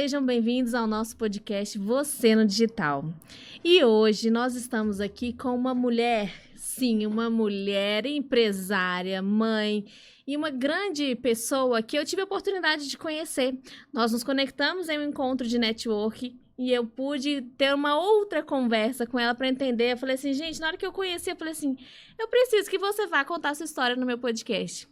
Sejam bem-vindos ao nosso podcast Você no Digital. E hoje nós estamos aqui com uma mulher, sim, uma mulher empresária, mãe e uma grande pessoa que eu tive a oportunidade de conhecer. Nós nos conectamos em um encontro de network e eu pude ter uma outra conversa com ela para entender. Eu falei assim, gente, na hora que eu conheci, eu falei assim, eu preciso que você vá contar a sua história no meu podcast.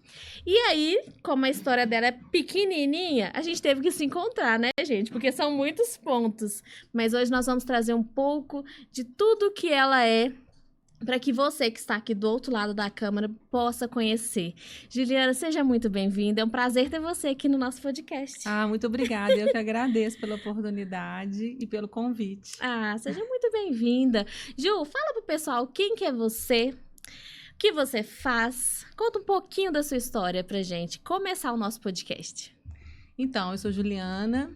E aí, como a história dela é pequenininha, a gente teve que se encontrar, né, gente? Porque são muitos pontos. Mas hoje nós vamos trazer um pouco de tudo que ela é, para que você que está aqui do outro lado da câmera possa conhecer. Juliana, seja muito bem-vinda. É um prazer ter você aqui no nosso podcast. Muito obrigada. Eu que agradeço pela oportunidade e pelo convite. Seja muito bem-vinda. Ju, fala pro pessoal quem que é você, o que você faz. Conta um pouquinho da sua história pra gente começar o nosso podcast. Então, eu sou Juliana.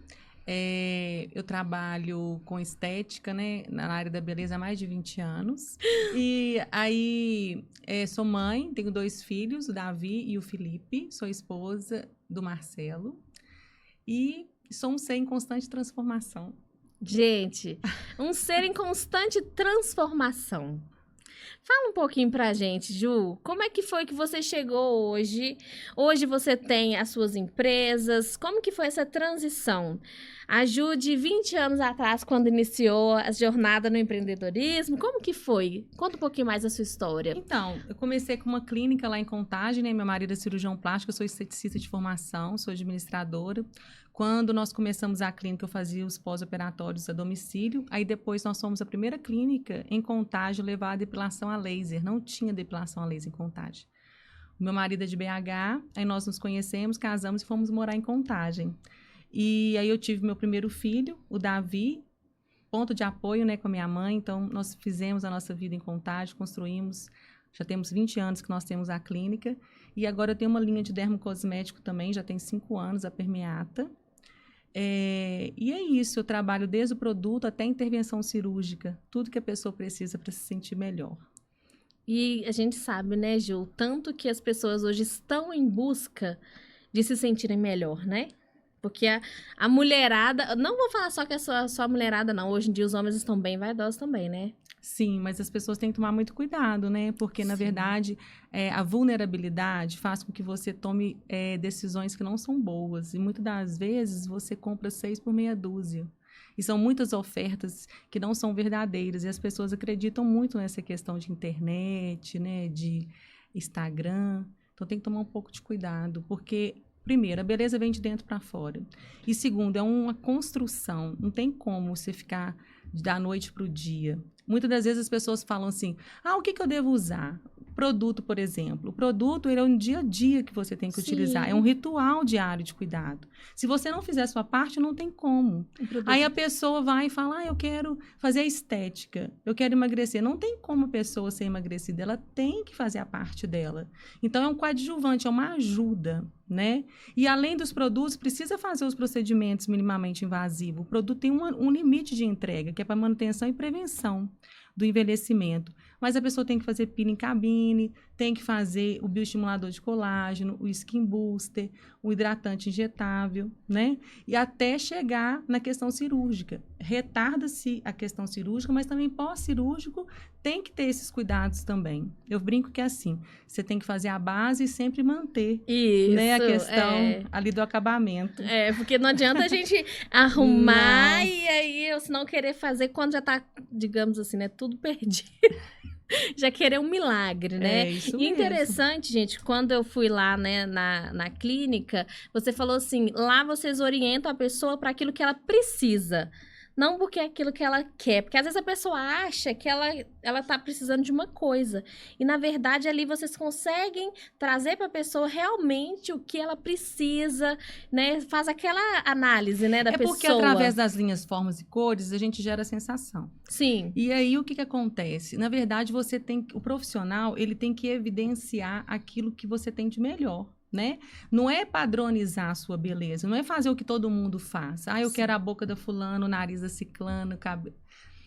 Eu trabalho com estética, né, na área da beleza há mais de 20 anos. E aí, sou mãe, tenho 2 filhos, o Davi e o Felipe. Sou esposa do Marcelo. E sou um ser em constante transformação. Gente, um ser em constante transformação. Fala um pouquinho pra gente, Ju, como é que foi que você chegou hoje? Hoje você tem as suas empresas, como que foi essa transição? A Ju de 20 anos atrás, quando iniciou a jornada no empreendedorismo, como que foi? Conta um pouquinho mais da sua história. Então, eu comecei com uma clínica lá em Contagem, né? Meu marido é cirurgião plástico, eu sou esteticista de formação, sou administradora. Quando nós começamos a clínica, eu fazia os pós-operatórios a domicílio. Aí depois nós fomos a primeira clínica em Contagem levar a depilação a laser. Não tinha depilação a laser em Contagem. O meu marido é de BH, aí nós nos conhecemos, casamos e fomos morar em Contagem. E aí eu tive meu primeiro filho, o Davi, ponto de apoio, né, com a minha mãe. Então, nós fizemos a nossa vida em Contagem, construímos, já temos 20 anos que nós temos a clínica. E agora eu tenho uma linha de dermocosmético também, já tem 5 anos, a Permeata. E é isso, eu trabalho desde o produto até a intervenção cirúrgica, tudo que a pessoa precisa para se sentir melhor. E a gente sabe, né, Ju, tanto que as pessoas hoje estão em busca de se sentirem melhor, né? Porque a mulherada, não vou falar só que é só a mulherada, não. Hoje em dia os homens estão bem vaidosos também, né? Sim, mas as pessoas têm que tomar muito cuidado, né? Porque, na verdade, a vulnerabilidade faz com que você tome decisões que não são boas. E muitas das vezes você compra 6 por meia dúzia. E são muitas ofertas que não são verdadeiras. E as pessoas acreditam muito nessa questão de internet, né? De Instagram. Então, tem que tomar um pouco de cuidado, porque... Primeiro, a beleza vem de dentro para fora. E segundo, é uma construção. Não tem como você ficar da noite para o dia. Muitas das vezes as pessoas falam assim, o que eu devo usar? Produto, por exemplo. O produto, ele é um dia a dia que você tem que utilizar. É um ritual diário de cuidado. Se você não fizer a sua parte, não tem como. Aí a pessoa vai e fala, eu quero fazer a estética, eu quero emagrecer. Não tem como a pessoa ser emagrecida, ela tem que fazer a parte dela. Então, é um coadjuvante, é uma ajuda, né? E além dos produtos, precisa fazer os procedimentos minimamente invasivos. O produto tem um limite de entrega, que é para manutenção e prevenção do envelhecimento. Mas a pessoa tem que fazer peeling cabine, tem que fazer o bioestimulador de colágeno, o skin booster, o hidratante injetável, né? E até chegar na questão cirúrgica. Retarda-se a questão cirúrgica, mas também pós-cirúrgico tem que ter esses cuidados também. Eu brinco que é assim, você tem que fazer a base e sempre manter, né, a questão ali do acabamento. Porque não adianta a gente arrumar e aí eu não querer fazer quando já tá, digamos assim, né, tudo perdido. Já querer um milagre, né? Isso e interessante, gente, quando eu fui lá, né, na clínica, você falou assim, lá vocês orientam a pessoa para aquilo que ela precisa. Não porque é aquilo que ela quer. Porque às vezes a pessoa acha que ela tá precisando de uma coisa. E na verdade ali vocês conseguem trazer para a pessoa realmente o que ela precisa, né? Faz aquela análise, né, da pessoa. É porque através das linhas, formas e cores a gente gera sensação. Sim. E aí o que acontece? Na verdade o profissional, ele tem que evidenciar aquilo que você tem de melhor. Né? Não é padronizar a sua beleza, não é fazer o que todo mundo faz. Eu quero a boca da fulano, o nariz da ciclano, cabelo.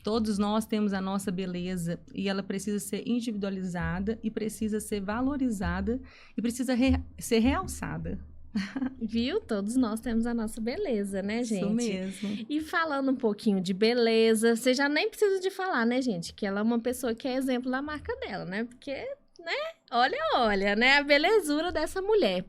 Todos nós temos a nossa beleza e ela precisa ser individualizada e precisa ser valorizada e precisa ser realçada. Viu? Todos nós temos a nossa beleza, né, gente? Isso mesmo. E falando um pouquinho de beleza, você já nem precisa de falar, né, gente? Que ela é uma pessoa que é exemplo da marca dela, né? Porque, né? Olha, né? A belezura dessa mulher.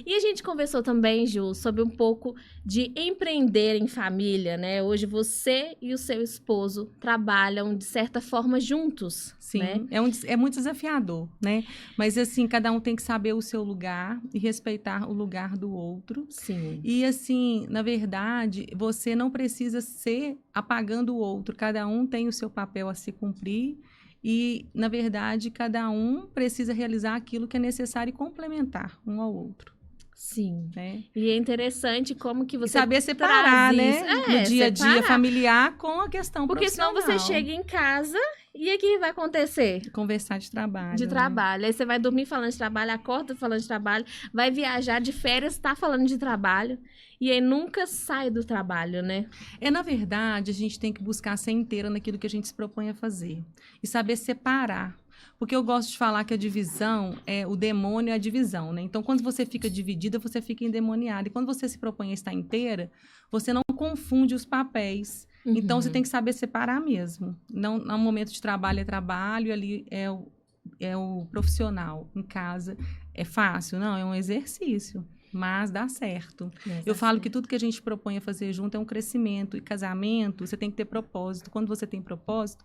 E a gente conversou também, Ju, sobre um pouco de empreender em família, né? Hoje você e o seu esposo trabalham, de certa forma, juntos, Sim, né? é muito desafiador, né? Mas, assim, cada um tem que saber o seu lugar e respeitar o lugar do outro. Sim. E, assim, na verdade, você não precisa ser apagando o outro. Cada um tem o seu papel a se cumprir. E, na verdade, cada um precisa realizar aquilo que é necessário e complementar um ao outro, Sim. né? E é interessante como que E você saber separar, traz né? isso. No dia a dia separar. familiar com a questão Porque senão profissional. você chega em casa e o que vai acontecer? Conversar de trabalho. De né? trabalho. Aí você vai dormir falando de trabalho, acorda falando de trabalho, vai viajar de férias, tá falando de trabalho. E aí nunca sai do trabalho, né? Na verdade, a gente tem que buscar ser inteira naquilo que a gente se propõe a fazer. E saber separar. Porque eu gosto de falar que a divisão, o demônio é a divisão, né? Então, quando você fica dividida, você fica endemoniada. E quando você se propõe a estar inteira, você não confunde os papéis. Uhum. Então, você tem que saber separar mesmo. Não, no momento de trabalho é trabalho, ali é o profissional. Em casa é fácil? Não, é um exercício. Mas dá certo. Eu falo que tudo que a gente propõe a fazer junto é um crescimento. E casamento, você tem que ter propósito. Quando você tem propósito,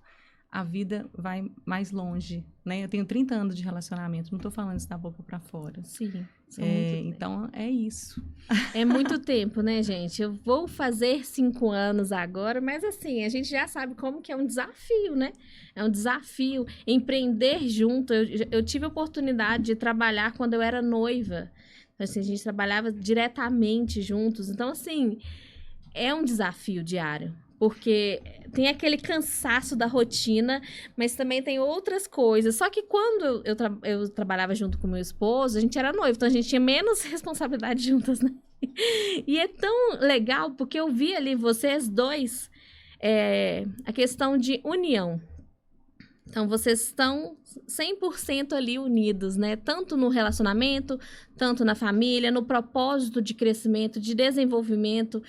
a vida vai mais longe, né? Eu tenho 30 anos de relacionamento, não estou falando isso da boca para fora. Sim. Então, é isso. É muito tempo, né, gente? Eu vou fazer 5 anos agora, mas assim, a gente já sabe como que é um desafio, né? É um desafio empreender junto. Eu tive a oportunidade de trabalhar quando eu era noiva. Assim, a gente trabalhava diretamente juntos. Então, assim, é um desafio diário. Porque tem aquele cansaço da rotina, mas também tem outras coisas. Só que quando eu trabalhava junto com meu esposo, a gente era noivo, então a gente tinha menos responsabilidade juntas, né? E é tão legal, porque eu vi ali vocês dois, a questão de união. Então, vocês estão 100% ali unidos, né? Tanto no relacionamento, tanto na família, no propósito de crescimento, de desenvolvimento,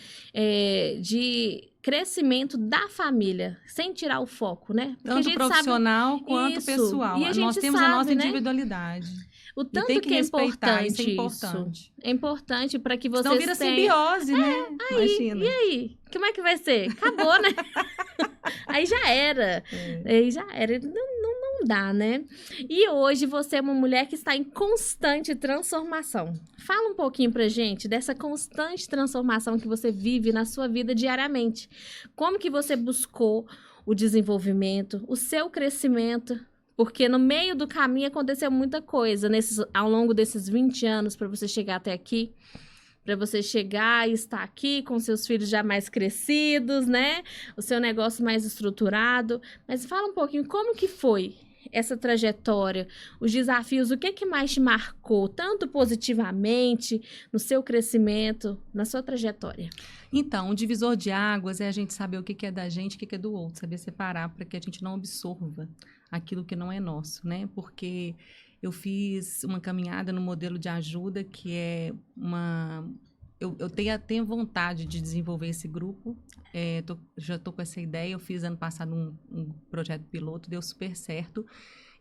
de crescimento da família, sem tirar o foco, né? Porque tanto profissional quanto isso, pessoal. E a gente Nós temos sabe, a nossa né? individualidade. O tanto tem que é respeitar, importante isso é importante. isso. É importante para que vocês Senão vira simbiose, né? Imagina. E aí? Como é que vai ser? Acabou, né? Aí já era. Aí já era. Não dá, né? E hoje você é uma mulher que está em constante transformação. Fala um pouquinho pra gente dessa constante transformação que você vive na sua vida diariamente. Como que você buscou o desenvolvimento, o seu crescimento? Porque no meio do caminho aconteceu muita coisa ao longo desses 20 anos para você chegar até aqui. Para você chegar e estar aqui com seus filhos já mais crescidos, né? O seu negócio mais estruturado. Mas fala um pouquinho como que foi essa trajetória, os desafios, o que mais te marcou, tanto positivamente, no seu crescimento, na sua trajetória? Então, o divisor de águas é a gente saber o que é da gente e o que é do outro, saber separar para que a gente não absorva aquilo que não é nosso, né? Porque eu fiz uma caminhada no modelo de ajuda que é eu tenho vontade de desenvolver esse grupo, já estou com essa ideia, eu fiz ano passado um projeto piloto, deu super certo,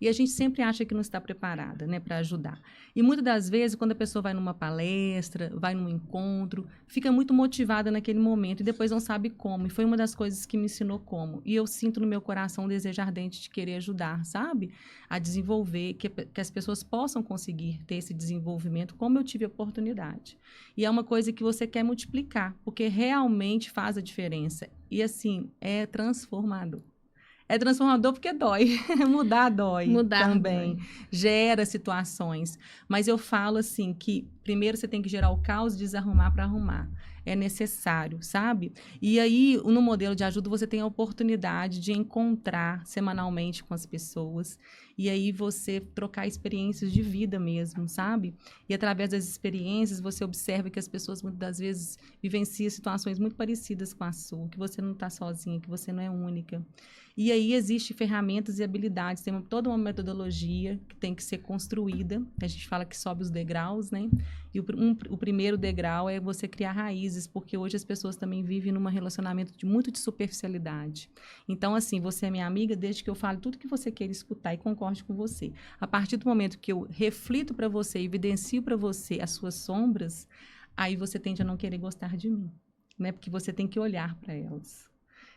e a gente sempre acha que não está preparada, né, para ajudar. E muitas das vezes, quando a pessoa vai numa palestra, vai num encontro, fica muito motivada naquele momento e depois não sabe como. E foi uma das coisas que me ensinou como. E eu sinto no meu coração um desejo ardente de querer ajudar, sabe? A desenvolver, que as pessoas possam conseguir ter esse desenvolvimento como eu tive a oportunidade. E é uma coisa que você quer multiplicar, porque realmente faz a diferença. E assim, é transformador. É transformador porque dói. Mudar dói também. Dói. Gera situações. Mas eu falo assim que primeiro você tem que gerar o caos e desarrumar para arrumar. É necessário, sabe? E aí, no modelo de ajuda, você tem a oportunidade de encontrar semanalmente com as pessoas. E aí você trocar experiências de vida mesmo, sabe? E através das experiências, você observa que as pessoas muitas das vezes vivenciam situações muito parecidas com a sua, que você não está sozinha, que você não é única. E aí existem ferramentas e habilidades, tem toda uma metodologia que tem que ser construída. A gente fala que sobe os degraus, né? E o primeiro degrau é você criar raízes, porque hoje as pessoas também vivem num relacionamento muito de superficialidade. Então, assim, você é minha amiga desde que eu falo tudo que você queira escutar e concorde com você. A partir do momento que eu reflito para você, evidencio para você as suas sombras, aí você tende a não querer gostar de mim, né? Porque você tem que olhar para elas.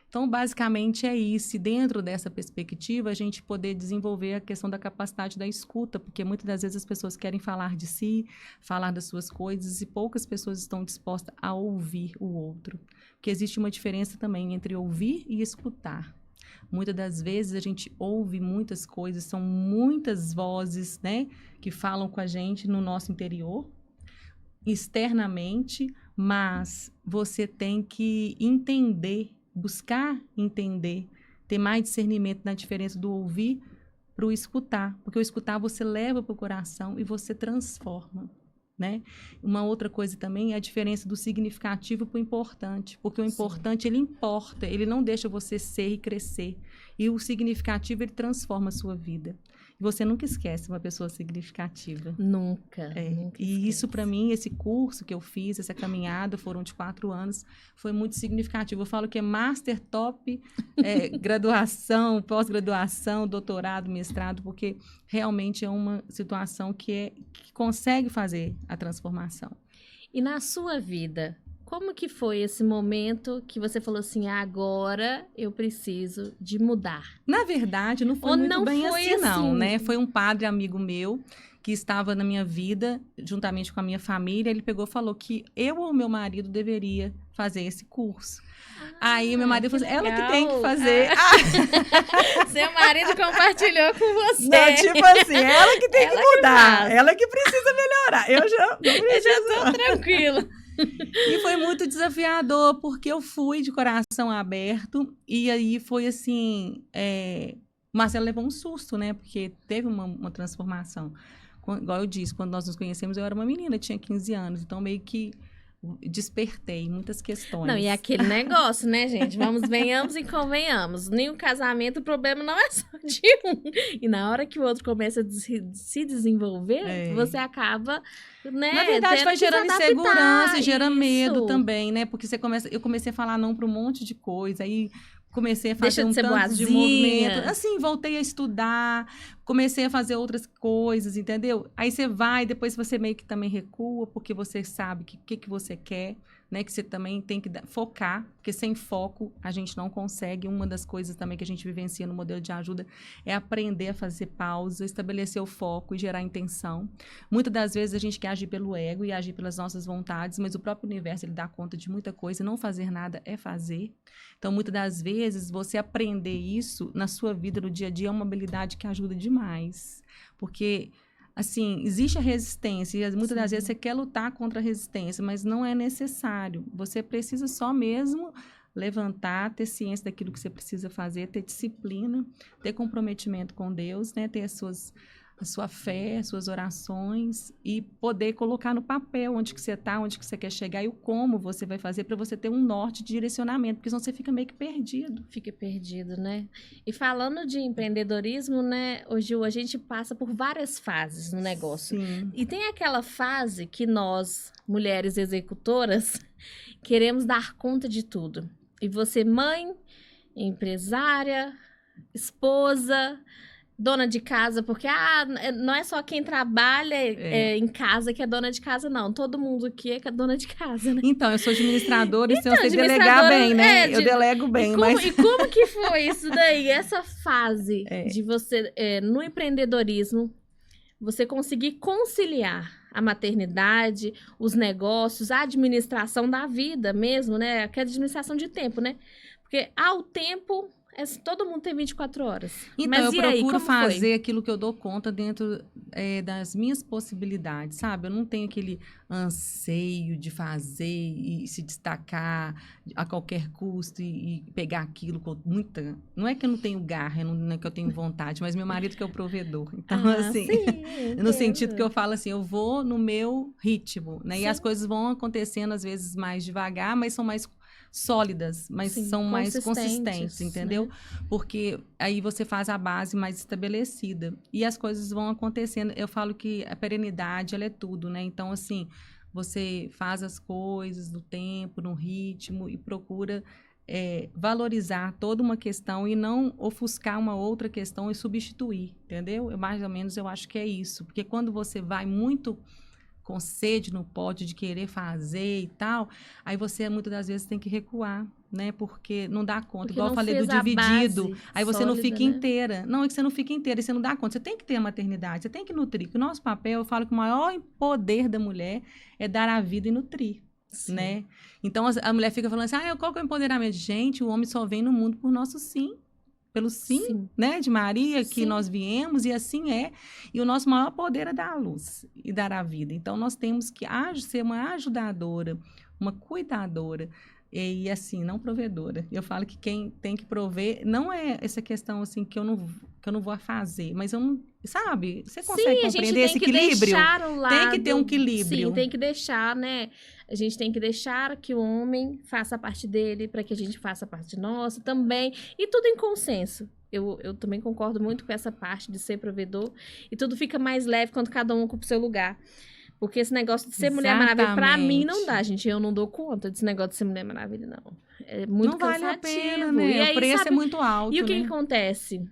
Então, basicamente é isso. E dentro dessa perspectiva, a gente poder desenvolver a questão da capacidade da escuta, porque muitas das vezes as pessoas querem falar de si, falar das suas coisas, e poucas pessoas estão dispostas a ouvir o outro. Porque existe uma diferença também entre ouvir e escutar. Muitas das vezes a gente ouve muitas coisas, são muitas vozes, né, que falam com a gente no nosso interior, externamente, mas você tem que entender, buscar entender, ter mais discernimento na diferença do ouvir para o escutar. Porque o escutar você leva para o coração e você transforma, né? Uma outra coisa também é a diferença do significativo para o importante. Porque o importante, ele importa, ele não deixa você ser e crescer. E o significativo, ele transforma a sua vida. Você nunca esquece uma pessoa significativa. Nunca. Nunca e isso, para mim, esse curso que eu fiz, essa caminhada, foram de 4 anos, foi muito significativo. Eu falo que é master, top, graduação, pós-graduação, doutorado, mestrado, porque realmente é uma situação que consegue fazer a transformação. E na sua vida, como que foi esse momento que você falou assim, agora eu preciso de mudar? Na verdade, não foi muito bem assim, não, né? Foi um padre amigo meu que estava na minha vida, juntamente com a minha família. Ele pegou e falou que eu ou meu marido deveria fazer esse curso. Aí meu marido falou assim, ela que tem que fazer. Seu marido compartilhou com você. Não, tipo assim, ela que tem que mudar, ela que precisa melhorar. Eu já tô tranquila. E foi muito desafiador, porque eu fui de coração aberto, e aí foi assim, Marcelo levou um susto, né, porque teve uma transformação. Igual eu disse, quando nós nos conhecemos, eu era uma menina, tinha 15 anos, então meio que despertei muitas questões. Não, e aquele negócio, né, gente? Vamos, venhamos e convenhamos. Nenhum casamento, o problema não é só de um. E na hora que o outro começa a se desenvolver, você acaba, né? Na verdade, vai gerando insegurança, gera medo também, né? Porque eu comecei a falar não para um monte de coisa, aí comecei a fazer um tanto de movimento. Assim, voltei a estudar, comecei a fazer outras coisas, entendeu? Aí você vai, depois você meio que também recua, porque você sabe o que você quer, né? Que você também tem que focar, porque sem foco a gente não consegue. Uma das coisas também que a gente vivencia no modelo de ajuda é aprender a fazer pausa, estabelecer o foco e gerar intenção. Muitas das vezes a gente quer agir pelo ego e agir pelas nossas vontades, mas o próprio universo, ele dá conta de muita coisa. Não fazer nada é fazer. Então, muitas das vezes, você aprender isso na sua vida, no dia a dia, é uma habilidade que ajuda demais. Porque, assim, existe a resistência, e muitas das vezes você quer lutar contra a resistência, mas não é necessário. Você precisa só mesmo levantar, ter ciência daquilo que você precisa fazer, ter disciplina, ter comprometimento com Deus, né? Ter a sua fé, as suas orações, e poder colocar no papel onde que você está, onde que você quer chegar e o como você vai fazer para você ter um norte de direcionamento, porque senão você fica meio que perdido. Fica perdido, né? E falando de empreendedorismo, né, hoje a gente passa por várias fases no negócio. Sim. E tem aquela fase que nós, mulheres executoras, queremos dar conta de tudo. E você, mãe, empresária, esposa, dona de casa, porque não é só quem trabalha em casa que é dona de casa, não. Todo mundo aqui é dona de casa, né? Então, eu sou administradora, então eu sei delegar bem, né? Eu delego bem, E como que foi isso daí? Essa fase de você, no empreendedorismo, você conseguir conciliar a maternidade, os negócios, a administração da vida mesmo, né? Aquela administração de tempo, né? Porque ao tempo... todo mundo tem 24 horas. Então, mas eu procuro fazer aquilo que eu dou conta dentro das minhas possibilidades, sabe? Eu não tenho aquele anseio de fazer e se destacar a qualquer custo e pegar aquilo com muita... Não é que eu não tenho garra, não é que eu tenho vontade, mas meu marido que é o provedor. Então, assim, no sentido que eu falo assim, eu vou no meu ritmo, né? Sim. E as coisas vão acontecendo, às vezes, mais devagar, mas são mais sólidas, mas Sim, são mais consistentes, consistentes, entendeu? né? Porque aí você faz a base mais estabelecida e as coisas vão acontecendo. Eu falo que a perenidade, ela é tudo, né? Então, assim, você faz as coisas no tempo, no ritmo e procura valorizar toda uma questão e não ofuscar uma outra questão e substituir, entendeu? Mais ou menos eu acho que é isso. Porque quando você vai muito com sede no pote de querer fazer e tal, aí você muitas das vezes tem que recuar, né? Porque não dá conta. Porque Igual eu não falei do fez a dividido, base aí você não sólida, fica né? inteira. Não, é que você não fica inteira, e você não dá conta. Você tem que ter a maternidade, você tem que nutrir. Que o nosso papel, eu falo que o maior poder da mulher é dar a vida e nutrir. Sim. Né? Então a mulher fica falando assim, qual que é o empoderamento? Gente, o homem só vem no mundo por nosso sim. Pelo sim, Sim. né, de Maria, que Sim. nós viemos, e assim é. E o nosso maior poder é dar a luz e dar a vida. Então, nós temos que ser uma ajudadora, uma cuidadora, e assim, não provedora. Eu falo que quem tem que prover, não é essa questão assim que eu não vou fazer, mas eu não, sabe? Você consegue Sim, a gente compreender tem esse que equilíbrio? deixar o lado... Tem que ter um equilíbrio. Sim, tem que deixar, né? A gente tem que deixar que o homem faça a parte dele, para que a gente faça a parte nossa também. E tudo em consenso. Eu também concordo muito com essa parte de ser provedor. E tudo fica mais leve quando cada um ocupa o seu lugar. Porque esse negócio de ser Mulher Maravilha, pra mim, não dá, gente. Eu não dou conta desse negócio de ser Mulher Maravilha, não. É muito cansativo. Não vale a pena, né? E aí, o preço sabe, é muito alto, E o que né? que acontece?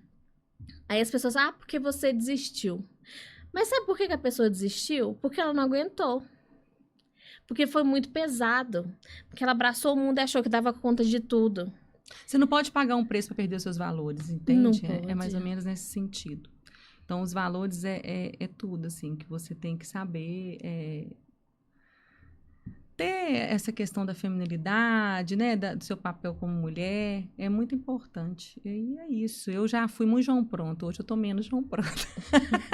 Aí as pessoas, porque você desistiu. Mas sabe por que a pessoa desistiu? Porque ela não aguentou. Porque foi muito pesado. Porque ela abraçou o mundo e achou que dava conta de tudo. Você não pode pagar um preço para perder os seus valores, Não entende? É pode. mais ou menos nesse sentido. Então, os valores é tudo, assim, que você tem que saber ter essa questão da feminilidade, né, do seu papel como mulher, é muito importante. E é isso. Eu já fui muito João Pronto, hoje eu tô menos João Pronto.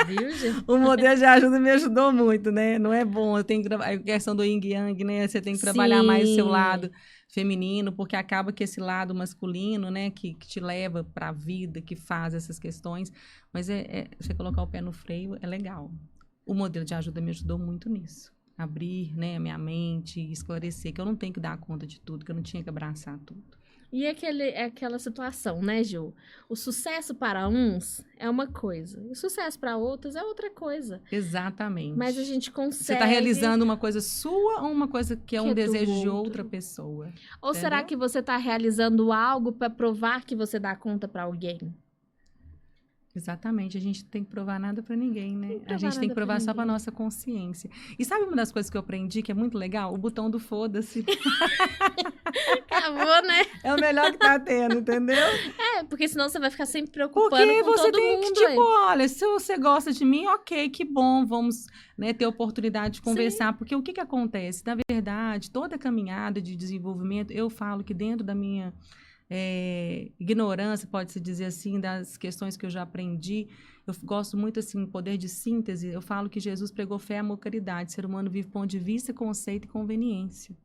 Viu, gente? O modelo de ajuda me ajudou muito, né? Não é bom, eu tenho que a questão do yin yang, né? Você tem que trabalhar mais o seu lado feminino, porque acaba que esse lado masculino, né, que te leva para a vida, que faz essas questões, mas você colocar o pé no freio é legal. O modelo de ajuda me ajudou muito nisso. Abrir, né, a minha mente, esclarecer que eu não tenho que dar conta de tudo, que eu não tinha que abraçar tudo. E aquela situação, né, Ju? O sucesso para uns é uma coisa, e o sucesso para outros é outra coisa. Exatamente. Mas a gente consegue... Você está realizando uma coisa sua ou uma coisa que é um desejo de outro. outra pessoa? Ou entendeu? será que você está realizando algo para provar que você dá conta para alguém? Exatamente, a gente não tem que provar nada para ninguém, né? A gente tem que provar só para nossa consciência. E sabe uma das coisas que eu aprendi que é muito legal? O botão do foda-se. Acabou, né? É o melhor que tá tendo, entendeu? Porque senão você vai ficar sempre preocupando Porque com você todo tem mundo. que, tipo, olha, se você gosta de mim, ok, que bom, vamos, né, ter oportunidade de conversar. Sim. Porque o que acontece? Na verdade, toda caminhada de desenvolvimento, eu falo que dentro da minha ignorância, pode-se dizer assim, das questões que eu já aprendi, eu gosto muito, assim, poder de síntese, eu falo que Jesus pregou fé, amor, caridade, o ser humano vive ponto de vista, conceito e conveniência.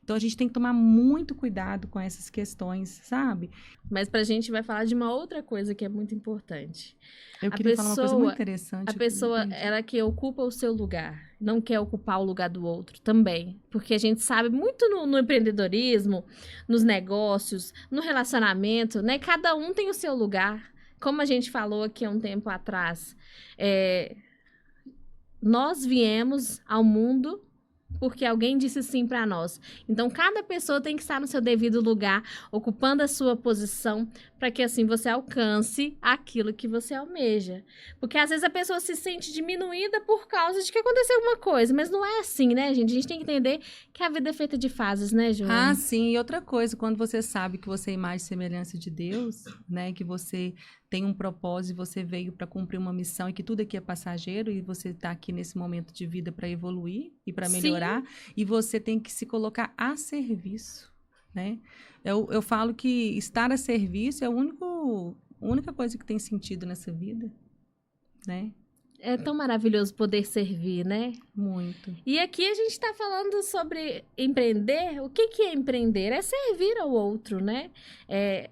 Então, a gente tem que tomar muito cuidado com essas questões, sabe? Mas pra gente vai falar de uma outra coisa que é muito importante. Eu queria falar uma coisa muito interessante. A pessoa, ela que ocupa o seu lugar, não quer ocupar o lugar do outro também. Porque a gente sabe muito no empreendedorismo, nos negócios, no relacionamento, né? Cada um tem o seu lugar. Como a gente falou aqui há um tempo atrás, nós viemos ao mundo porque alguém disse sim para nós. Então, cada pessoa tem que estar no seu devido lugar, ocupando a sua posição, para que assim você alcance aquilo que você almeja. Porque às vezes a pessoa se sente diminuída por causa de que aconteceu alguma coisa, mas não é assim, né, gente? A gente tem que entender que a vida é feita de fases, né, Joana? Ah, sim. E outra coisa, quando você sabe que você é imagem e semelhança de Deus, né, que você tem um propósito, você veio para cumprir uma missão e que tudo aqui é passageiro e você está aqui nesse momento de vida para evoluir e para melhorar. Sim. E você tem que se colocar a serviço, né? Eu falo que estar a serviço é a única coisa que tem sentido nessa vida, né? É tão maravilhoso poder servir, né? Muito. E aqui a gente está falando sobre empreender. O que é empreender? É servir ao outro, né?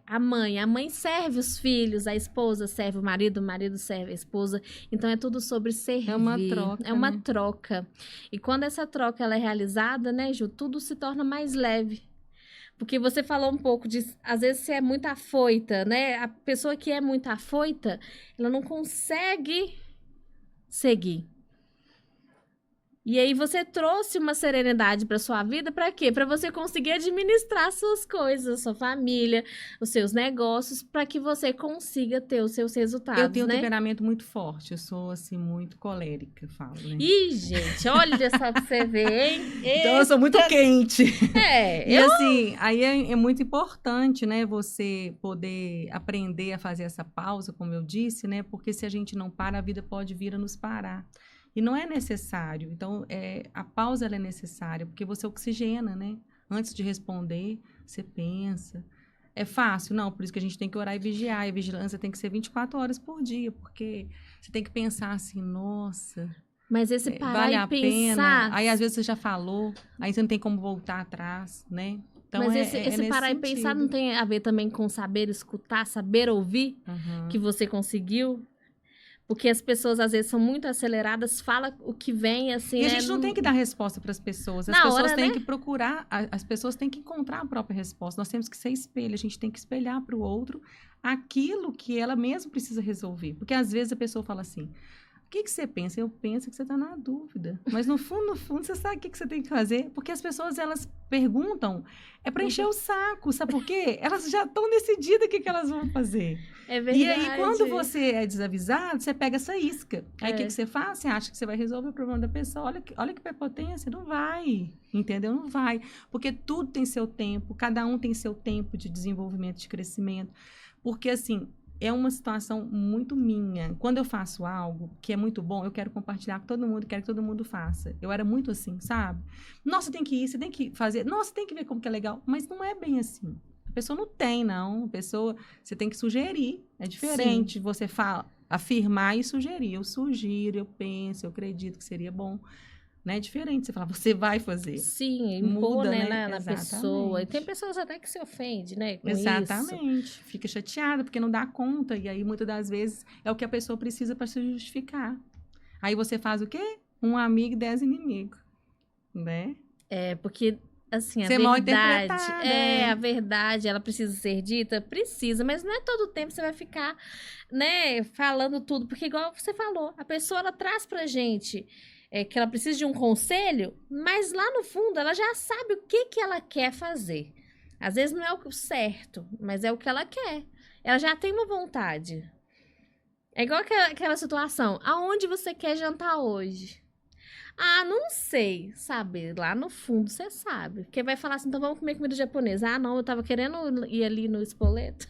A mãe serve os filhos, a esposa serve o marido serve a esposa. Então, é tudo sobre servir. É uma troca, É uma troca. E quando essa troca ela é realizada, né, Ju? Tudo se torna mais leve. Porque você falou um pouco de, às vezes, você é muito afoita, né? A pessoa que é muito afoita, ela não consegue seguir. E aí você trouxe uma serenidade para sua vida, para quê? Para você conseguir administrar suas coisas, sua família, os seus negócios, para que você consiga ter os seus resultados, Eu tenho um né? temperamento muito forte, eu sou, assim, muito colérica, falo, né? Ih, gente, olha só pra você ver, hein? Então, eu sou muito quente. E Eu... assim, aí é muito importante, né, você poder aprender a fazer essa pausa, como eu disse, né, porque se a gente não para, a vida pode vir a nos parar. E não é necessário. Então, a pausa ela é necessária, porque você oxigena, né? Antes de responder, você pensa. É fácil? Não, por isso que a gente tem que orar e vigiar. E a vigilância tem que ser 24 horas por dia, porque você tem que pensar assim, nossa... Mas esse parar vale e a pensar... pena. Aí, às vezes, você já falou, aí você não tem como voltar atrás, né? Então, Mas esse nesse parar e sentido. pensar não tem a ver também com saber escutar, saber ouvir, Uhum. que você conseguiu? Porque as pessoas, às vezes, são muito aceleradas, fala o que vem, assim, E a né? gente não tem que dar resposta para as pessoas. As Na pessoas hora, têm né? que procurar, as pessoas têm que encontrar a própria resposta. Nós temos que ser espelho, a gente tem que espelhar para o outro aquilo que ela mesma precisa resolver. Porque às vezes a pessoa fala assim: o que você pensa? Eu penso que você está na dúvida. Mas no fundo, você sabe o que você tem que fazer. Porque as pessoas, elas perguntam, para encher o saco. Sabe por quê? Elas já estão decididas o que elas vão fazer. É verdade. E aí, quando você é desavisado, você pega essa isca. Aí, o que você faz? Você acha que você vai resolver o problema da pessoa. Olha que prepotência. Não vai. Entendeu? Não vai. Porque tudo tem seu tempo. Cada um tem seu tempo de desenvolvimento, de crescimento. Porque, assim... é uma situação muito minha. Quando eu faço algo que é muito bom, eu quero compartilhar com todo mundo, quero que todo mundo faça. Eu era muito assim, sabe? Nossa, tem que ir, você tem que fazer. Nossa, tem que ver como que é legal. Mas não é bem assim. A pessoa não tem, não. A pessoa, você tem que sugerir. É diferente. Sim. Você afirmar e sugerir. Eu sugiro, eu penso, eu acredito que seria bom. Né? É diferente você falar, você vai fazer. Sim, impor, muda, né, na pessoa. E tem pessoas até que se ofendem, né, com Exatamente. isso. Fica chateada porque não dá conta. E aí, muitas das vezes, é o que a pessoa precisa para se justificar. Aí você faz o quê? Um amigo e 10 inimigos. Né? É, porque... assim, a ser verdade, a verdade, ela precisa ser dita? Precisa, mas não é todo tempo você vai ficar, né, falando tudo, porque igual você falou, a pessoa, ela traz pra gente que ela precisa de um conselho, mas lá no fundo, ela já sabe o que ela quer fazer. Às vezes não é o certo, mas é o que ela quer. Ela já tem uma vontade. É igual aquela situação, aonde você quer jantar hoje? Ah, não sei, sabe? Lá no fundo você sabe. Porque vai falar assim, então vamos comer comida japonesa. Ah, não, eu tava querendo ir ali no Spoleto.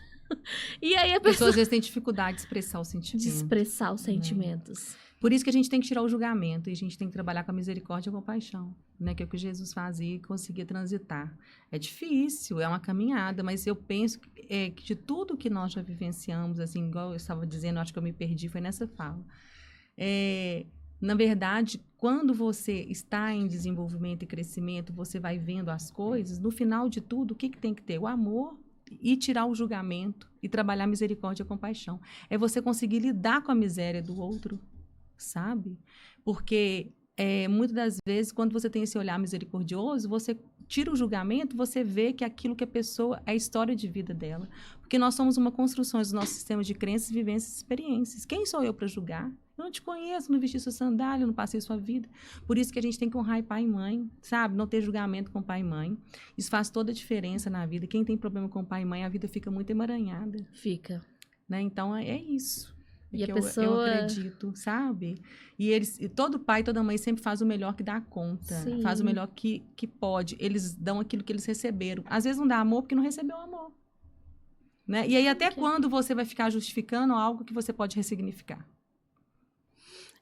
E aí a pessoa... às vezes tem dificuldade de expressar os sentimentos. De expressar os sentimentos. Por isso que a gente tem que tirar o julgamento. E a gente tem que trabalhar com a misericórdia e a compaixão. Né? Que é o que Jesus fazia e conseguia transitar. É difícil, é uma caminhada. Mas eu penso que de tudo que nós já vivenciamos, assim, igual eu estava dizendo, acho que eu me perdi, foi nessa fala. Na verdade, quando você está em desenvolvimento e crescimento, você vai vendo as coisas, no final de tudo, o que tem que ter? O amor e tirar o julgamento e trabalhar misericórdia e compaixão. É você conseguir lidar com a miséria do outro, sabe? Porque muitas das vezes, quando você tem esse olhar misericordioso, você tira o julgamento, você vê que aquilo que a pessoa, é a história de vida dela. Porque nós somos uma construção do nosso sistema de crenças, vivências e experiências. Quem sou eu para julgar? Eu não te conheço, não vesti sua sandália, não passei sua vida. Por isso que a gente tem que honrar pai e mãe, sabe? Não ter julgamento com pai e mãe. Isso faz toda a diferença na vida. Quem tem problema com pai e mãe, a vida fica muito emaranhada. Fica. Né? Então, é isso. E a eu acredito, sabe? E todo pai e toda mãe sempre faz o melhor que dá conta. Sim. Faz o melhor que pode. Eles dão aquilo que eles receberam. Às vezes não dá amor porque não recebeu amor. Né? E aí, até quando você vai ficar justificando algo que você pode ressignificar?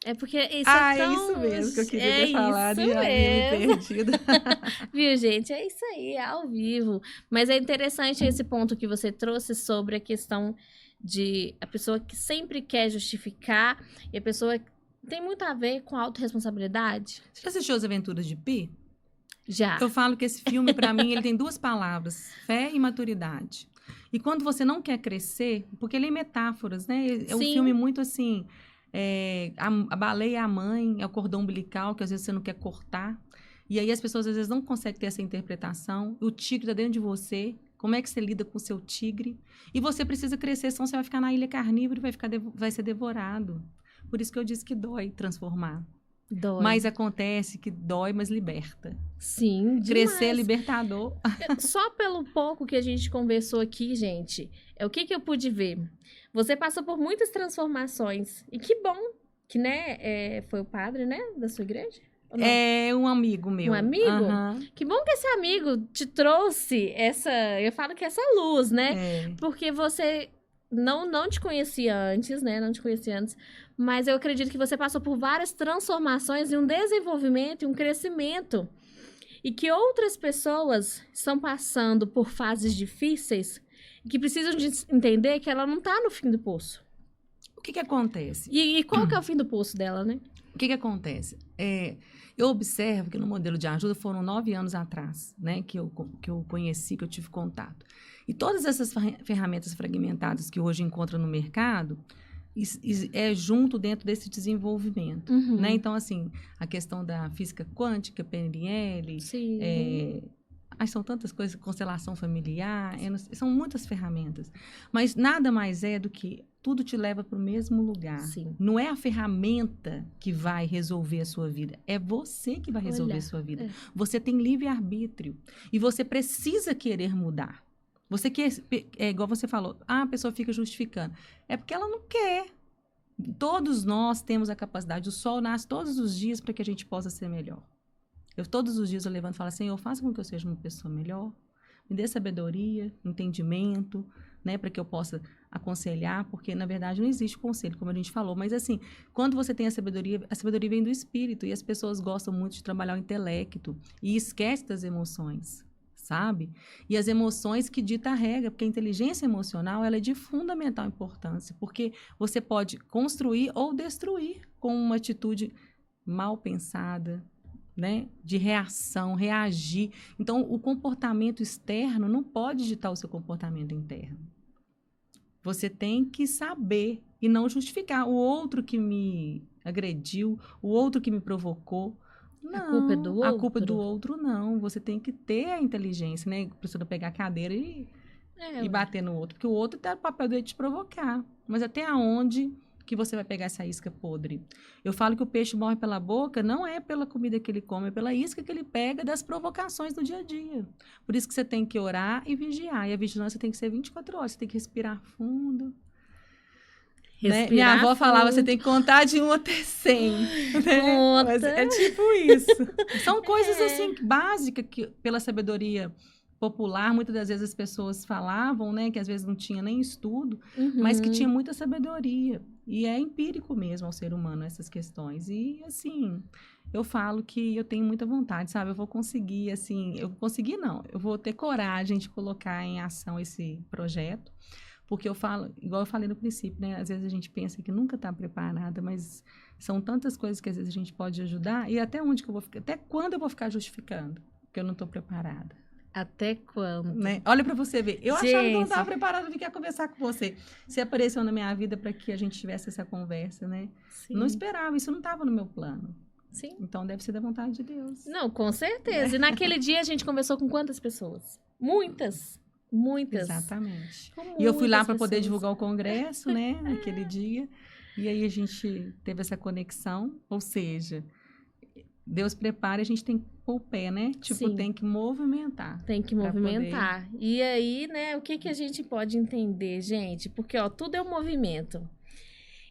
É porque isso é tão... é isso mesmo que eu queria ter falado e havia me perdido. Viu, gente? É isso aí, é ao vivo. Mas é interessante esse ponto que você trouxe sobre a questão de a pessoa que sempre quer justificar e a pessoa tem muito a ver com a autorresponsabilidade. Você já assistiu As Aventuras de Pi? Já. Eu falo que esse filme, para mim, ele tem 2 palavras, fé e maturidade. E quando você não quer crescer, porque ele é metáforas, né? É um filme muito assim... a baleia é a mãe, é o cordão umbilical, que às vezes você não quer cortar. E aí as pessoas às vezes não conseguem ter essa interpretação. O tigre está dentro de você. Como é que você lida com o seu tigre? E você precisa crescer, senão você vai ficar na ilha carnívora e vai ser devorado. Por isso que eu disse que dói transformar. Dói. Mas acontece que dói, mas liberta. Sim, demais. Crescer é libertador. Só pelo pouco que a gente conversou aqui, gente, o que eu pude ver? Você passou por muitas transformações. E que bom que, né, foi o padre, né, da sua igreja? É um amigo meu. Um amigo? Uhum. Que bom que esse amigo te trouxe eu falo que essa luz, né? Porque você não te conhecia antes, né? Não te conhecia antes. Mas eu acredito que você passou por várias transformações e um desenvolvimento e um crescimento. E que outras pessoas estão passando por fases difíceis e que precisam de entender que ela não está no fim do poço. O que acontece? E qual que é o fim do poço dela, né? O que acontece? Eu observo que no modelo de ajuda foram 9 anos atrás, né, que eu conheci, que eu tive contato. E todas essas ferramentas fragmentadas que hoje encontra no mercado é junto dentro desse desenvolvimento, né? Então, assim, a questão da física quântica, PNL, são tantas coisas, constelação familiar, são muitas ferramentas. Mas nada mais é do que tudo te leva para o mesmo lugar. Sim. Não é a ferramenta que vai resolver a sua vida, é você que vai resolver a sua vida. Você tem livre-arbítrio e você precisa querer mudar. Você quer, igual você falou, a pessoa fica justificando. É porque ela não quer. Todos nós temos a capacidade, o sol nasce todos os dias para que a gente possa ser melhor. Todos os dias eu levanto e falo, Senhor, faça com que eu seja uma pessoa melhor, me dê sabedoria, entendimento, né, para que eu possa aconselhar, porque, na verdade, não existe conselho, como a gente falou, mas, assim, quando você tem a sabedoria vem do espírito, e as pessoas gostam muito de trabalhar o intelecto, e esquece das emoções, sabe? E as emoções que dita a regra, porque a inteligência emocional, ela é de fundamental importância, porque você pode construir ou destruir com uma atitude mal pensada, né, de reação, reagir. Então, o comportamento externo não pode ditar o seu comportamento interno. Você tem que saber e não justificar. O outro que me agrediu, o outro que me provocou, não. A culpa é do outro? A culpa é do outro, não. Você tem que ter a inteligência, né? A pessoa pegar a cadeira e bater no outro. Porque o outro tem o papel dele de te provocar. Mas até onde que você vai pegar essa isca podre? Eu falo que o peixe morre pela boca, não é pela comida que ele come, é pela isca que ele pega das provocações do dia a dia. Por isso que você tem que orar e vigiar. E a vigilância tem que ser 24 horas. Você tem que respirar fundo. Né? Minha avó falava, você tem que contar de 1 até 100. Né? Mas é tipo isso. São coisas assim, básicas que, pela sabedoria popular, muitas das vezes as pessoas falavam, né, que às vezes não tinha nem estudo, mas que tinha muita sabedoria. E é empírico mesmo ao ser humano essas questões. E, assim, eu falo que eu tenho muita vontade, sabe? Eu vou conseguir, assim, eu vou ter coragem de colocar em ação esse projeto. Porque eu falo, igual eu falei no princípio, né? Às vezes a gente pensa que nunca está preparada, mas são tantas coisas que às vezes a gente pode ajudar. E até quando eu vou ficar justificando que eu não estou preparada? Até quando? Né? Olha pra você ver. Eu achava que eu não estava preparada, eu queria conversar com você. Você apareceu na minha vida para que a gente tivesse essa conversa, né? Sim. Não esperava, isso não estava no meu plano. Sim. Então deve ser da vontade de Deus. Não, com certeza. E naquele dia a gente conversou com quantas pessoas? Muitas. Exatamente. E eu fui lá para poder divulgar o congresso, né? Naquele dia. E aí a gente teve essa conexão. Ou seja, Deus prepara e a gente tem que pôr o pé, né? Tipo, sim, tem que movimentar. Tem que movimentar. Poder... E aí, né, o que a gente pode entender, gente? Porque, ó, tudo é um movimento.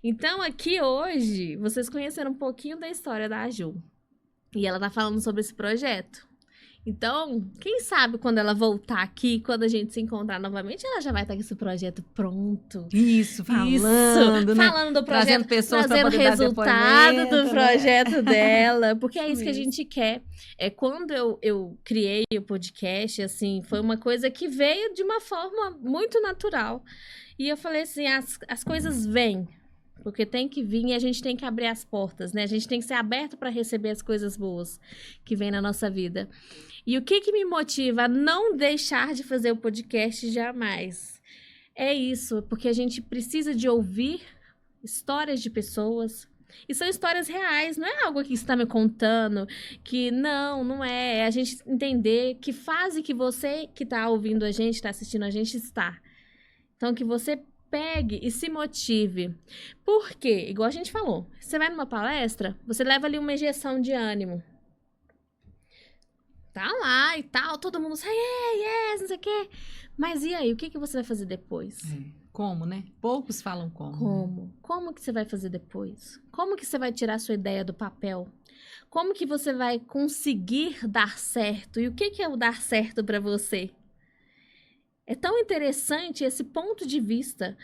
Então, aqui hoje, vocês conheceram um pouquinho da história da Ju. E ela tá falando sobre esse projeto. Então, quem sabe quando ela voltar aqui, quando a gente se encontrar novamente, ela já vai estar com esse projeto pronto. Isso, falando, né? Falando do projeto, trazendo pessoas trazendo o resultado do projeto, né? dela. Porque é isso que a gente quer. Quando eu criei o podcast, assim, foi uma coisa que veio de uma forma muito natural. E eu falei assim, as coisas vêm. Porque tem que vir e a gente tem que abrir as portas, né? A gente tem que ser aberto para receber as coisas boas que vêm na nossa vida. E o que me motiva a não deixar de fazer o podcast jamais? É isso, porque a gente precisa de ouvir histórias de pessoas, E são histórias reais, não é algo que você está me contando, que não é. É a gente entender que fase que você que está ouvindo a gente, está assistindo a gente, está. Então, que você pegue e se motive. Por quê? Igual a gente falou, você vai numa palestra, você leva ali uma injeção de ânimo. Tá lá e tal, todo mundo sai, yes, não sei o quê. Mas e aí, o que você vai fazer depois? Como, né? Poucos falam como. Como? Como que você vai fazer depois? Como que você vai tirar sua ideia do papel? Como que você vai conseguir dar certo? E o que é o dar certo para você? É tão interessante esse ponto de vista,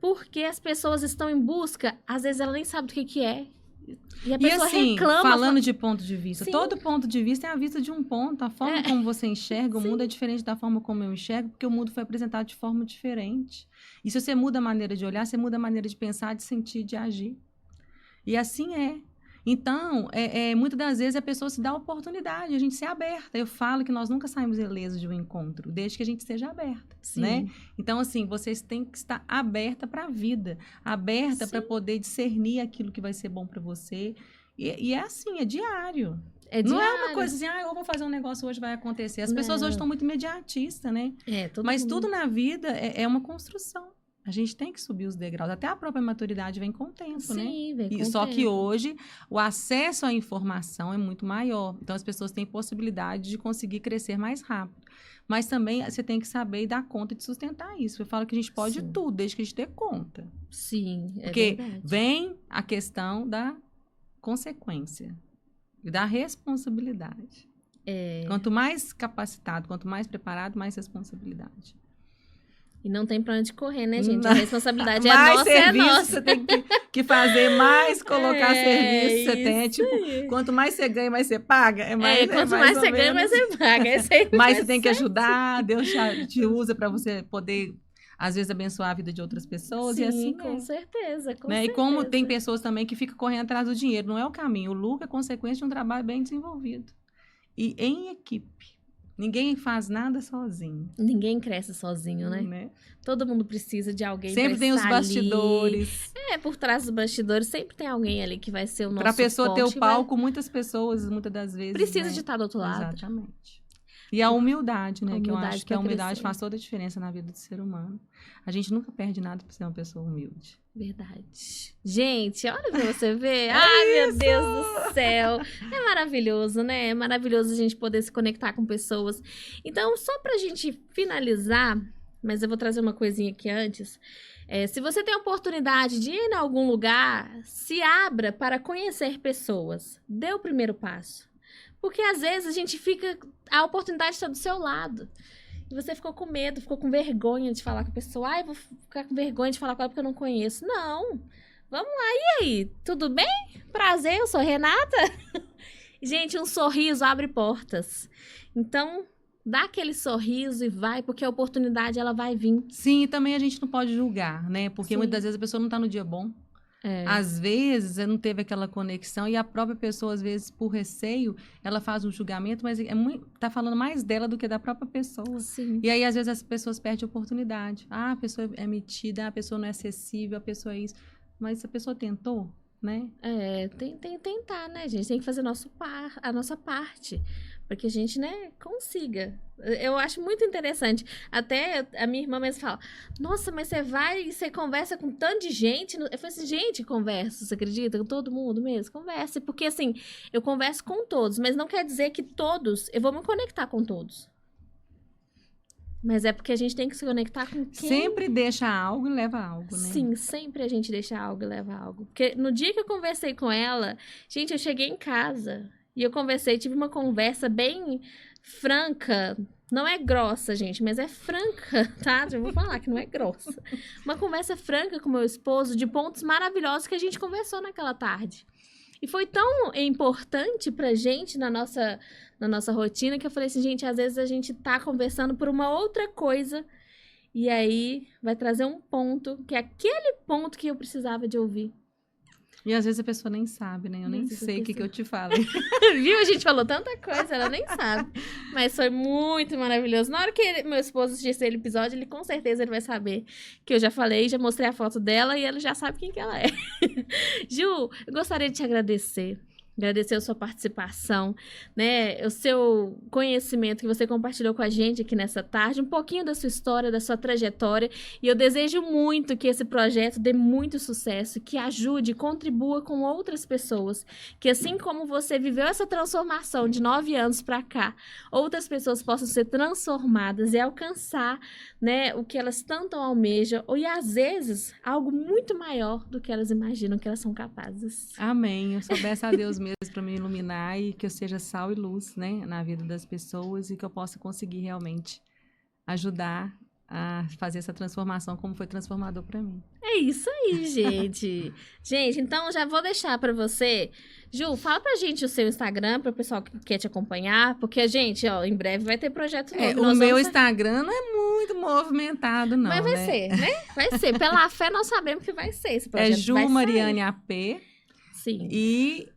porque as pessoas estão em busca, às vezes ela nem sabe do que é. E a pessoa assim, reclama. Falando de ponto de vista, Sim. todo ponto de vista é a vista de um ponto. A forma como você enxerga o mundo é diferente da forma como eu enxergo, porque o mundo foi apresentado de forma diferente. E se você muda a maneira de olhar, você muda a maneira de pensar, de sentir, de agir. E assim é. Então, muitas das vezes a pessoa se dá a oportunidade, a gente ser aberta. Eu falo que nós nunca saímos ilesos de um encontro, desde que a gente seja aberta, né? Então, assim, vocês têm que estar aberta para a vida, aberta para poder discernir aquilo que vai ser bom para você. E é assim, é diário. Não é uma coisa assim, eu vou fazer um negócio hoje, vai acontecer. As pessoas hoje estão muito imediatistas, né? Mas tudo na vida é uma construção. A gente tem que subir os degraus. Até a própria maturidade vem com o tempo, né? Sim, vem com o tempo. Só que hoje o acesso à informação é muito maior. Então, as pessoas têm possibilidade de conseguir crescer mais rápido. Mas também você tem que saber dar conta de sustentar isso. Eu falo que a gente pode tudo, desde que a gente dê conta. Sim, Porque verdade. vem a questão da consequência e da responsabilidade. Quanto mais capacitado, quanto mais preparado, mais responsabilidade. E não tem pra onde correr, né, gente? A responsabilidade é nossa, serviço, é nossa. Você tem que fazer mais, colocar serviço. Você tem, tipo, quanto mais você ganha, mais você paga. Quanto mais você ganha, mais você paga. Mais você tem que ajudar, Deus te usa para você poder, às vezes, abençoar a vida de outras pessoas. Sim, e assim com certeza, E como tem pessoas também que ficam correndo atrás do dinheiro, não é o caminho. O lucro é consequência de um trabalho bem desenvolvido. E em equipe. Ninguém faz nada sozinho. Ninguém cresce sozinho, né? Todo mundo precisa de alguém sempre tem os bastidores. Por trás dos bastidores, sempre tem alguém ali que vai ser o nosso Pra pessoa ter o palco, vai... muitas pessoas, muitas das vezes... Precisa de estar do outro lado. Exatamente. E a humildade, né? Que eu acho que a humildade crescer. Faz toda a diferença na vida do ser humano. A gente nunca perde nada por ser uma pessoa humilde. Verdade. Gente, olha pra você ver. Ai, meu Deus do céu. É maravilhoso, né? É maravilhoso a gente poder se conectar com pessoas. Então, só pra gente finalizar, mas eu vou trazer uma coisinha aqui antes. Se você tem a oportunidade de ir em algum lugar, se abra para conhecer pessoas. Dê o primeiro passo. Porque às vezes a gente fica... A oportunidade está do seu lado. E você ficou com medo, ficou com vergonha de falar com a pessoa. Ai, vou ficar com vergonha de falar com ela porque eu não conheço. Não. Vamos lá. E aí? Tudo bem? Prazer, eu sou Renata. Gente, um sorriso abre portas. Então, dá aquele sorriso e vai, porque a oportunidade, ela vai vir. Sim, e também a gente não pode julgar, né? Porque muitas das vezes a pessoa não está no dia bom. Às vezes, não teve aquela conexão e a própria pessoa, às vezes, por receio, ela faz um julgamento, mas tá falando mais dela do que da própria pessoa. Sim. E aí, às vezes, as pessoas perdem a oportunidade. A pessoa é metida, a pessoa não é acessível, a pessoa é isso. Mas a pessoa tentou, né? Tem que tentar, né, gente? Tem que fazer a nossa parte. Para que a gente, né, consiga. Eu acho muito interessante. Até a minha irmã mesmo fala, nossa, mas você vai e você conversa com tanto de gente. Eu falei assim, gente, conversa, você acredita? Com todo mundo mesmo? Converse. Porque, assim, eu converso com todos, mas não quer dizer que todos, eu vou me conectar com todos. Mas é porque a gente tem que se conectar com quem... Sempre deixa algo e leva algo, né? Sim, sempre a gente deixa algo e leva algo. Porque no dia que eu conversei com ela, gente, eu cheguei em casa... E eu conversei, tive uma conversa bem franca. Não é grossa, gente, mas é franca, tá? Já vou falar que não é grossa. Uma conversa franca com meu esposo de pontos maravilhosos que a gente conversou naquela tarde. E foi tão importante pra gente na nossa rotina que eu falei assim, gente, às vezes a gente tá conversando por uma outra coisa e aí vai trazer um ponto, que é aquele ponto que eu precisava de ouvir. E às vezes a pessoa nem sabe, né? Eu nem sei o que eu te falei. Viu? A gente falou tanta coisa, ela nem sabe. Mas foi muito maravilhoso. Na hora que meu esposo assistir esse episódio, ele com certeza ele vai saber que eu já falei, já mostrei a foto dela e ele já sabe quem que ela é. Ju, eu gostaria de te agradecer. Agradecer a sua participação, né? O seu conhecimento que você compartilhou com a gente aqui nessa tarde, um pouquinho da sua história, da sua trajetória. E eu desejo muito que esse projeto dê muito sucesso, que ajude, contribua com outras pessoas. Que assim como você viveu essa transformação de 9 anos para cá, outras pessoas possam ser transformadas e alcançar, né, o que elas tanto almejam, e às vezes algo muito maior do que elas imaginam que elas são capazes. Amém. Eu só peço a Deus mesmo para me iluminar e que eu seja sal e luz, né, na vida das pessoas e que eu possa conseguir realmente ajudar a fazer essa transformação como foi transformador para mim. É isso aí, gente. Gente, então já vou deixar para você. Ju, fala pra gente o seu Instagram, para o pessoal que quer te acompanhar, porque, gente, ó, em breve vai ter projeto novo. O meu Instagram não é muito movimentado, não, mas vai ser, né? Vai ser. Pela fé, nós sabemos que vai ser esse projeto. É Ju Mariane AP. Sim. E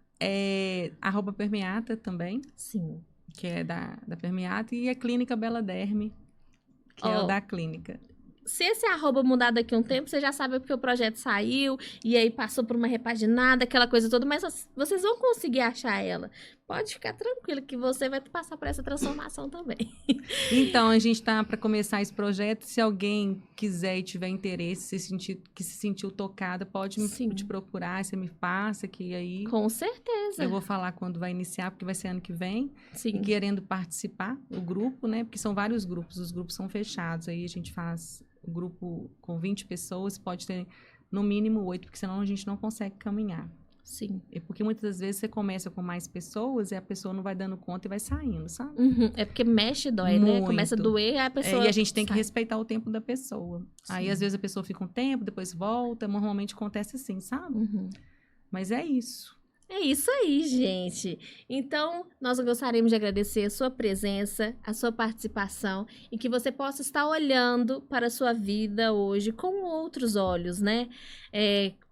@Permeata também. Sim. Que é da Permeata. E a Clínica Bela Derme, que é o da clínica. Se esse arroba mudar daqui a um tempo, você já sabe porque o projeto saiu e aí passou por uma repaginada, aquela coisa toda, mas vocês vão conseguir achar ela. Pode ficar tranquilo que você vai passar por essa transformação também. Então, a gente tá para começar esse projeto. Se alguém quiser e tiver interesse, que se sentiu tocada, pode te procurar, você me passa, que aí... Com certeza. Eu vou falar quando vai iniciar, porque vai ser ano que vem. Sim. E querendo participar, o grupo, né? Porque são vários grupos, os grupos são fechados. Aí a gente faz o grupo com 20 pessoas, pode ter no mínimo 8, porque senão a gente não consegue caminhar. Sim. Porque muitas das vezes você começa com mais pessoas e a pessoa não vai dando conta e vai saindo, sabe? Uhum. É porque mexe e dói, né? Começa a doer e a pessoa... e a gente tem que respeitar o tempo da pessoa. Sim. Aí, às vezes, a pessoa fica um tempo, depois volta. Normalmente acontece assim, sabe? Uhum. Mas é isso. É isso aí, gente. Então, nós gostaríamos de agradecer a sua presença, a sua participação e que você possa estar olhando para a sua vida hoje com outros olhos, né?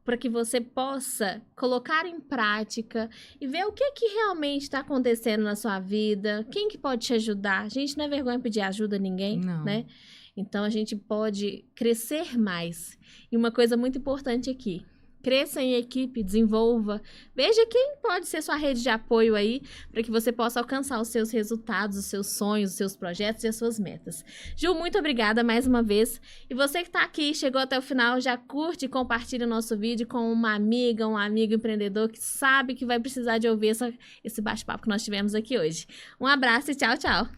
Para que você possa colocar em prática e ver o que realmente está acontecendo na sua vida, quem que pode te ajudar. A gente não é vergonha pedir ajuda a ninguém, não, né? Então, a gente pode crescer mais. E uma coisa muito importante aqui, cresça em equipe, desenvolva. Veja quem pode ser sua rede de apoio aí, para que você possa alcançar os seus resultados, os seus sonhos, os seus projetos e as suas metas. Ju, muito obrigada mais uma vez. E você que está aqui, chegou até o final, já curte e compartilha o nosso vídeo com uma amiga, um amigo empreendedor que sabe que vai precisar de ouvir esse bate-papo que nós tivemos aqui hoje. Um abraço e tchau, tchau.